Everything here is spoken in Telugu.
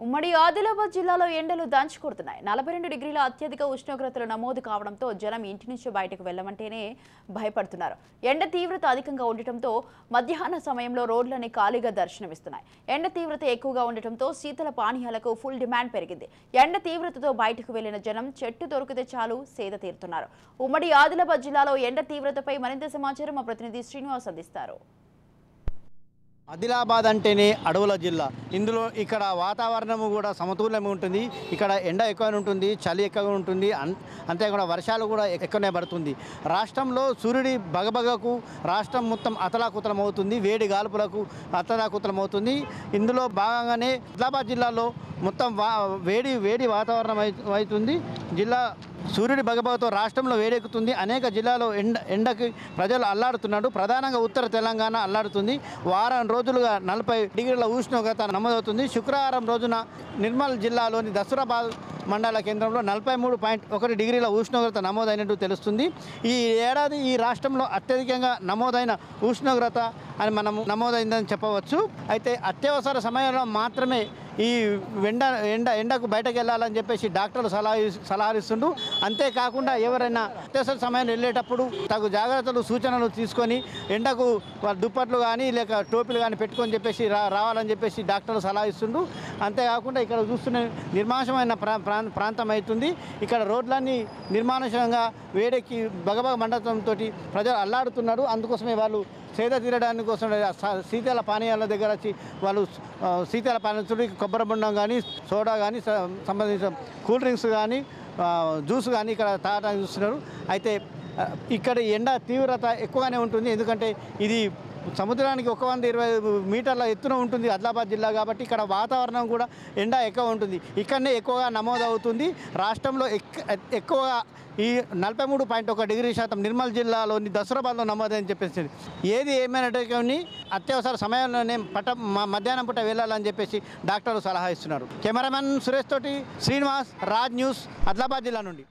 ఉమ్మడి ఆదిలాబాద్ జిల్లాలో ఎండలు దంచుకొడుతున్నాయి. 42 డిగ్రీల అత్యధిక ఉష్ణోగ్రతలు నమోదు కావడంతో జనం ఇంటి నుంచి బయటకు వెళ్లమంటేనే భయపడుతున్నారు. ఎండ తీవ్రత అధికంగా ఉండటంతో మధ్యాహ్న సమయంలో రోడ్లన్నీ ఖాళీగా దర్శనమిస్తున్నాయి. ఎండ తీవ్రత ఎక్కువగా ఉండటంతో శీతల పానీయాలకు ఫుల్ డిమాండ్ పెరిగింది. ఎండ తీవ్రతతో బయటకు వెళ్లిన జనం చెట్టు దొరికితే చాలు సేద తీరుతున్నారు. ఉమ్మడి ఆదిలాబాద్ జిల్లాలో ఎండ తీవ్రతపై మరింత సమాచారం మా ప్రతినిధి శ్రీనివాస్ అందిస్తారు. ఆదిలాబాద్ అంటేనే అడవుల జిల్లా. ఇందులో ఇక్కడ వాతావరణము కూడా సమతుల్యం ఉంటుంది. ఇక్కడ ఎండ ఎక్కువ ఉంటుంది, చలి ఎక్కువ ఉంటుంది, అంతేకాకుండా వర్షాలు కూడా ఎక్కువనే పడుతుంది. రాష్ట్రంలో సూర్యుడి బగబగకు రాష్ట్రం మొత్తం అతలాకుతలం అవుతుంది, వేడి గాల్పులకు అతలాకుతలం అవుతుంది. ఇందులో భాగంగానే ఆదిలాబాద్ జిల్లాలో మొత్తం వేడి వాతావరణం అవుతుంది. జిల్లా సూర్యుడి బగబగతో రాష్ట్రంలో వేడెక్కుతుంది. అనేక జిల్లాలో ఎండకి ప్రజలు అల్లాడుతున్నాడు. ప్రధానంగా ఉత్తర తెలంగాణ అల్లాడుతుంది. వారం రోజులుగా 40 డిగ్రీల ఉష్ణోగ్రత నమోదవుతుంది. శుక్రవారం రోజున నిర్మల్ జిల్లాలోని దసూరాబాద్ మండల కేంద్రంలో 43.1 డిగ్రీల ఉష్ణోగ్రత నమోదైనట్టు తెలుస్తుంది. ఈ ఏడాది ఈ రాష్ట్రంలో అత్యధికంగా నమోదైన ఉష్ణోగ్రత అని మనం నమోదైందని చెప్పవచ్చు. అయితే అత్యవసర సమయంలో మాత్రమే ఈ ఎండకు బయటకు వెళ్ళాలని చెప్పేసి డాక్టర్లు సలహాలిస్తుండ్రు. అంతేకాకుండా ఎవరైనా అత్యవసర సమయంలో వెళ్ళేటప్పుడు తగు జాగ్రత్తలు సూచనలు తీసుకొని ఎండకు దుప్పట్లు కానీ లేక టోపీలు కానీ పెట్టుకొని చెప్పేసి రావాలని చెప్పేసి డాక్టర్లు సలహా ఇస్తుండ్రు. అంతేకాకుండా ఇక్కడ చూస్తున్న నిర్మానుషమైన ప్రాంతం అవుతుంది. ఇక్కడ రోడ్లన్నీ నిర్మానుషంగా వేడెక్కి బగబగ మండటంతో ప్రజలు అల్లాడుతున్నారు. అందుకోసమే వాళ్ళు సేద తీరడానికి కోసం శీతల పానీయాల దగ్గర వచ్చి వాళ్ళు శీతల పానీయాలతో కొబ్బరి బొండం కానీ సోడా కానీ సంబంధించిన కూల్ డ్రింక్స్ కానీ జ్యూస్ కానీ ఇక్కడ తాగడానికి చూస్తున్నారు. అయితే ఇక్కడ ఎండ తీవ్రత ఎక్కువగానే ఉంటుంది. ఎందుకంటే ఇది సముద్రానికి 120 మీటర్ల ఎత్తున ఉంటుంది ఆదిలాబాద్ జిల్లా కాబట్టి ఇక్కడ వాతావరణం కూడా ఎండ ఎక్కువ ఉంటుంది. ఇక్కడనే ఎక్కువగా నమోదవుతుంది. రాష్ట్రంలో ఎక్కువగా ఈ 43.1 డిగ్రీ శాతం నిర్మల్ జిల్లాలోని దసూరాబాద్లో నమోదని చెప్పేసి ఏది ఏమైనా అత్యవసర సమయంలోనే మధ్యాహ్నం పూట వెళ్ళాలని చెప్పేసి డాక్టర్లు సలహా ఇస్తున్నారు. కెమెరామెన్ సురేష్ తోటి శ్రీనివాస్, రాజ్ న్యూస్, ఆదిలాబాద్ జిల్లా నుండి.